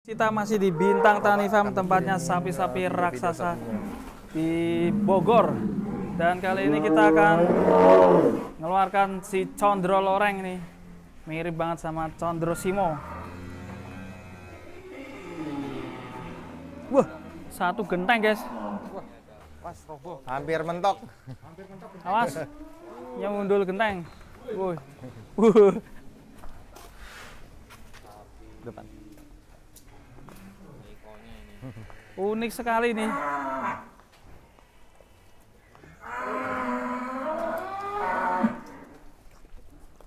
Kita masih di Bintang Tani Farm, tempatnya sapi-sapi raksasa di Bogor. Dan kali ini kita akan mengeluarkan si Condro Loreng nih. Mirip banget sama Condro Simo. Wah, satu genteng guys. Hampir mentok. Awas, nyemundul genteng. Wuh. Depan. Unik sekali nih.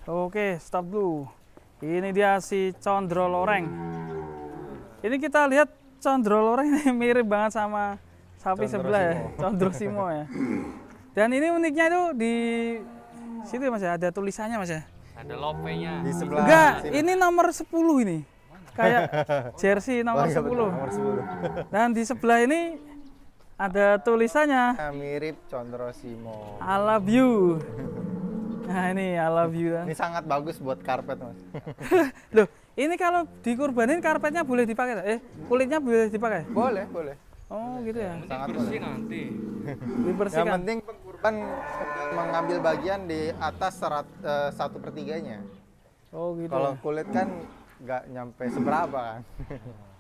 Oke, stop dulu. Ini dia si Condro Loreng. Ini kita lihat Condro Loreng ini mirip banget sama sapi sebelah ya, Condro Simo ya. Dan ini uniknya itu di situ Mas ya, ada tulisannya Mas ya. Ada lopenya Di sebelah. Enggak, sini. ini nomor 10 ini. Kayak jersey nomor 10. Nomor 10. Dan di sebelah ini ada tulisannya Mirip Condro Simo. I love you. Nah ini I love you. Ini sangat bagus buat karpet, Mas. Loh, ini kalau dikurbanin karpetnya boleh dipakai? Kulitnya boleh dipakai? Boleh, boleh. Oh gitu ya. Sangat bersih boleh. nanti. Yang Dibersihkan. penting pengkurban mengambil bagian di atas 1/3-nya. Oh gitu. Kalau Ya. kulit kan nggak nyampe seberapa kan.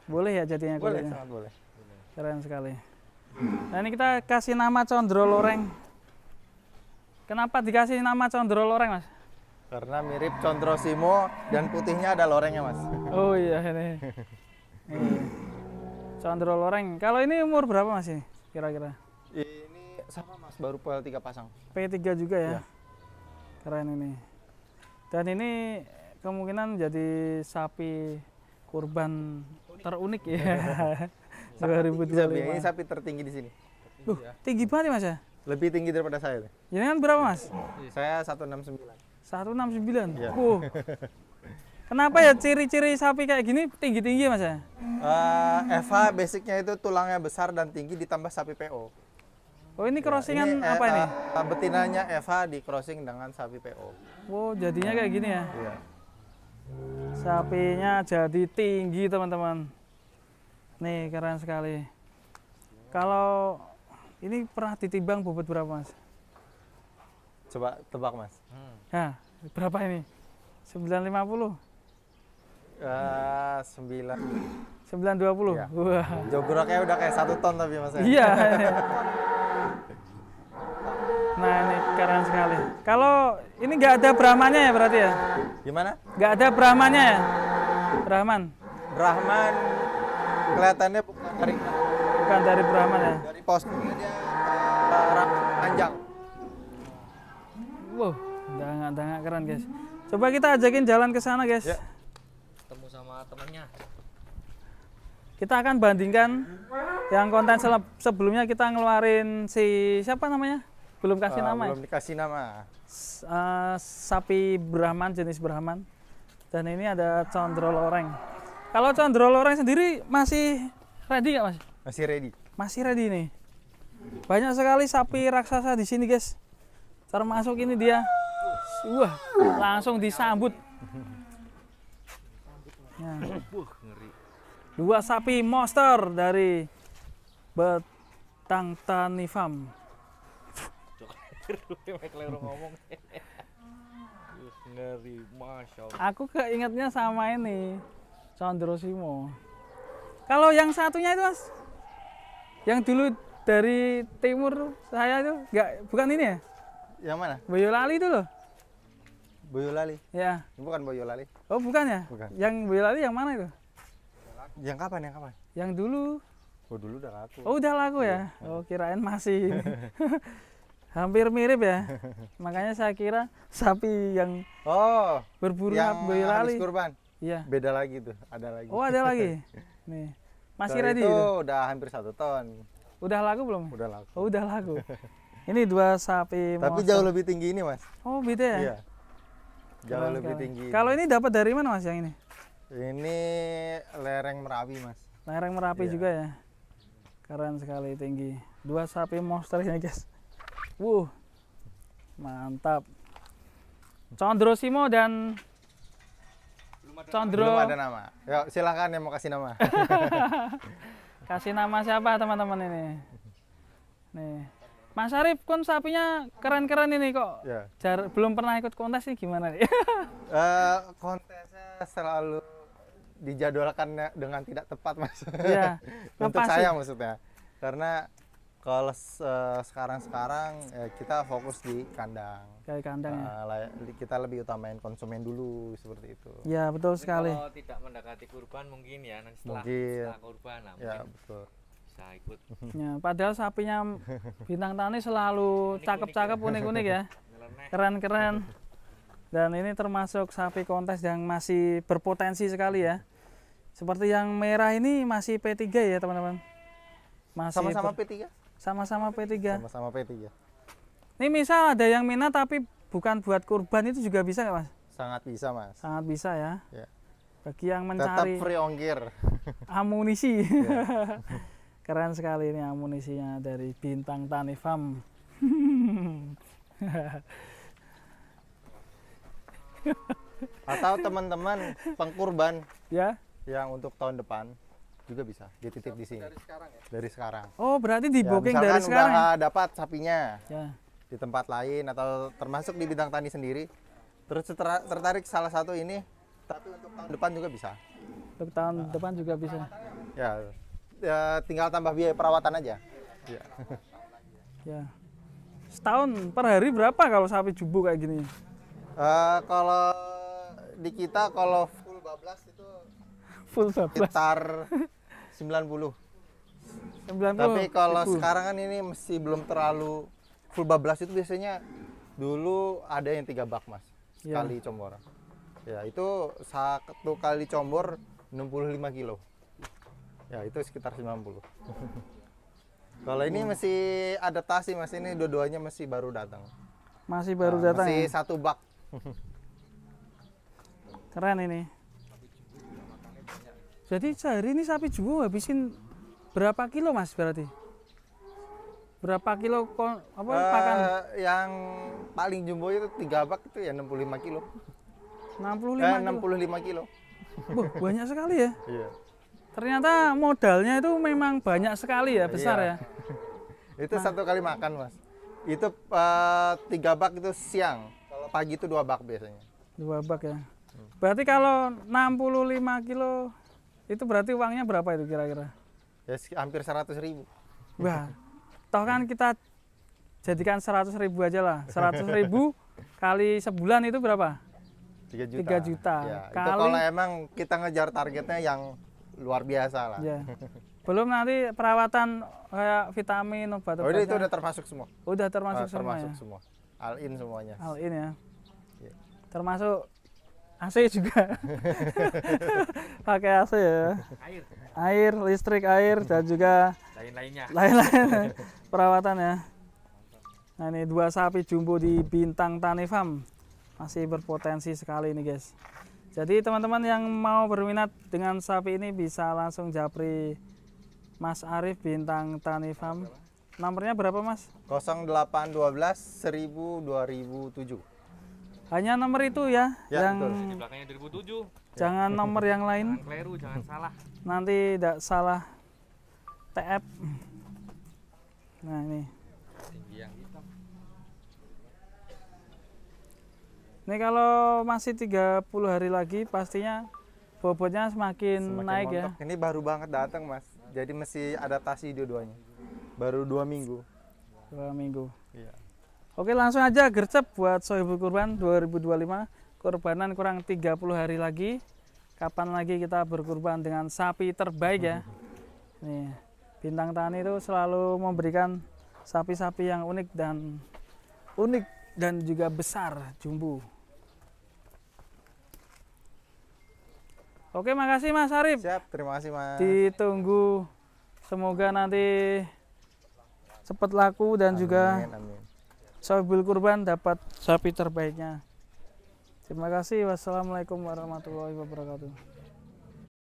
Boleh ya jadinya Boleh, kulitnya. sangat boleh. Keren sekali. Nah ini kita kasih nama Condro Loreng. Kenapa dikasih nama Condro Loreng Mas? Karena mirip Condro Simo dan putihnya ada lorengnya, Mas. Oh iya ini. Ini. Condro Loreng. Kalau ini umur berapa Mas ini kira-kira? Ini sama Mas, baru pel 3 pasang. P3 juga ya. Iya. Keren ini. Dan ini kemungkinan jadi sapi kurban terunik ya. 2025. Ini sapi tertinggi di sini. Tinggi banget ya Mas ya? Lebih tinggi daripada saya. Ini kan berapa Mas? Saya 169. 169. Iya. Kenapa ya ciri-ciri sapi kayak gini tinggi-tinggi Mas ya? Eva basicnya itu tulangnya besar dan tinggi ditambah sapi PO. Oh ini crossingan apa ini? Betinanya Eva di crossing dengan sapi PO. Oh jadinya kayak gini ya? Iya. Sapinya jadi tinggi teman-teman. Nih keren sekali. Kalau ini pernah ditimbang bobot berapa Mas? Coba tebak Mas. Nah berapa ini? 950? 9. 920? Iya. Wah. Jograknya udah kayak 1 ton tapi Mas. Iya. Nah ini keren sekali. Kalau ini nggak ada Brahmannya ya berarti ya? Gimana? Nggak ada Brahmannya ya? Brahman? Brahman kelihatannya Bukan dari Brahman ya? dari posturnya dia panjang. Wow, dangak keren guys. Coba kita ajakin jalan ke sana guys. Ya. Ketemu sama temennya. Kita akan bandingkan yang konten sebelumnya kita ngeluarin si siapa namanya? Belum kasih nama ya? Belum dikasih nama. Sapi Brahman, jenis Brahman. Dan ini ada Condro Loreng. Kalau Condro Loreng sendiri masih ready nggak Mas? Masih ready. Masih ready nih. Banyak sekali sapi raksasa di sini guys. Termasuk ini dia. Wah, langsung disambut. Ya. Ngeri. 2 sapi monster dari Bintang Tani Farm. ngomong. Ngeri, masya Allah. Aku keingetnya sama ini Condro Simo. Kalau yang satunya itu Mas, yang dulu dari timur saya itu bukan ini ya? Yang mana? Boyolali itu loh. Boyolali. Ya. Ini bukan Boyolali. Oh bukan ya? Bukan. Yang Boyolali yang mana itu? Yang kapan? Yang kapan? Yang dulu. Oh dulu udah laku. Oh udah laku ya? Oh kirain masih ini. Hampir mirip ya. Makanya saya kira sapi yang Oh, berburu yang Boyolali. habis kurban. Iya. Beda lagi tuh, ada lagi. Oh ada lagi. Nih. Masih Kalau ready itu itu? udah hampir 1 ton. Udah laku belum? Udah laku. Oh udah laku. Ini 2 sapi Tapi monster. jauh lebih tinggi ini, Mas. Oh beda ya? Iya. Jauh Keren lebih sekali. tinggi. Kalau ini dapat dari mana Mas yang ini? Ini lereng Merapi, Mas. Lereng Merapi Iya. juga ya. Keren sekali tinggi. 2 sapi monster ini guys. Mantap. Condro Simo dan Condro. Belum ada nama. Yuk, silakan yang mau kasih nama. Kasih nama siapa teman-teman ini? Nih. Mas Arif, kon sapinya keren-keren ini kok. Ya. Belum pernah ikut kontes nih gimana nih? Kontesnya selalu dijadwalkan dengan tidak tepat, Mas. Iya. Untuk Ngapa saya sih? maksudnya. Karena kalau sekarang ya kita fokus di kandang. Kayak kandang ya. Kita lebih utamain konsumen dulu seperti itu. Ya, betul sekali. Kalau tidak mendekati kurban mungkin ya nanti Mungkin. setelah kurban nah, Ya, mungkin betul. bisa ikut Ya, padahal sapinya Bintang Tani selalu cakep-cakep, unik-unik ya. nyeleneh. Keren-keren. Dan ini termasuk sapi kontes yang masih berpotensi sekali ya. Seperti yang merah ini masih P3 ya, teman-teman. Masih Sama-sama P3? sama-sama P3. Sama-sama P3. Ini misal ada yang minat tapi bukan buat kurban itu juga bisa nggak, Mas? Sangat bisa, Mas. Sangat bisa ya. Ya. Bagi yang Tetap mencari free ongkir. amunisi. Ya. Keren sekali ini amunisinya dari Bintang Tani Farm. Atau teman-teman pengkurban Ya. yang untuk tahun depan juga bisa dititip di sini. Dari sekarang. Oh, berarti di Ya, booking misalkan dari sekarang ya? udah dapat sapinya Ya. di tempat lain atau termasuk di bidang tani sendiri, terus tertarik salah satu ini, tapi untuk tahun depan juga bisa. Untuk tahun depan juga bisa. Ya, tinggal tambah biaya perawatan aja. Ya. Ya. Setahun per hari berapa kalau sapi jumbo kayak gini? Kalau di kita kalau full bablas itu Full bablas. sekitar 90. 90. Tapi kalau ribu. sekarang kan ini masih belum terlalu full bablas, itu biasanya dulu ada yang 3 bak, Mas. Ya. Sekali combor. Ya, itu satu kali combor 65 kilo. Ya, itu sekitar 90. Kalau ini masih adaptasi, Mas. Ini dua-duanya masih baru datang. Masih baru Nah, datang. masih Ya? 1 bak. Keren ini. Jadi sehari ini sapi jumbo habisin berapa kilo, Mas, berarti? Berapa kilo pakan? Yang paling jumbo itu 3 bak itu ya 65 kilo. 65 kilo. 65 kilo. Wah, banyak sekali ya. Iya. Ternyata modalnya itu memang banyak sekali ya, besar Iya. ya. Itu satu kali makan, Mas. Itu 3 bak itu siang. Kalau pagi itu 2 bak biasanya. 2 bak ya. Berarti kalau 65 kilo itu berarti uangnya berapa itu kira-kira? Ya hampir 100.000. Wah, toh kan kita jadikan 100.000 aja lah. 100.000 kali sebulan itu berapa? 3 juta. 3 juta. Ya, itu Kali- kalau emang kita ngejar targetnya yang luar biasa lah. Ya. Belum nanti perawatan kayak vitamin, Oh, obat-obatan. itu udah termasuk semua. Udah termasuk semua termasuk ya. semua. All in semuanya. All in ya. Iya. Termasuk AC juga. Pakai AC ya. Air Air, listrik, air dan juga lain-lainnya. lain-lain perawatan ya. Nah, ini 2 sapi jumbo di Bintang Tani Farm. Masih berpotensi sekali ini, guys. Jadi teman-teman yang mau berminat dengan sapi ini bisa langsung japri Mas Arif Bintang Tani Farm. Nomornya berapa, Mas? 0812 1000 2007. Hanya nomor itu ya, Ya, yang betul. Di belakangnya 2007. jangan nomor yang lain, Jangan keliru, jangan salah. nanti tidak salah TF. Nah, ini. Tinggi yang hitam. Ini kalau masih 30 hari lagi pastinya bobotnya semakin Semakin naik ya. montok. Ini baru banget datang, Mas. Jadi mesti adaptasi dua-duanya. Baru 2 minggu. 2 minggu. Iya. Oke, langsung aja gercep buat Sohibul Kurban 2025. Kurbanan kurang 30 hari lagi. Kapan lagi kita berkurban dengan sapi terbaik ya. Nih, Bintang Tani itu selalu memberikan sapi-sapi yang unik dan juga besar jumbo. Oke, makasih Mas Arif. Siap, terima kasih, Mas. Ditunggu, semoga nanti cepat laku dan juga Amin, amin. Sohibul Kurban dapat sapi terbaiknya. Terima kasih. Wassalamualaikum warahmatullahi wabarakatuh.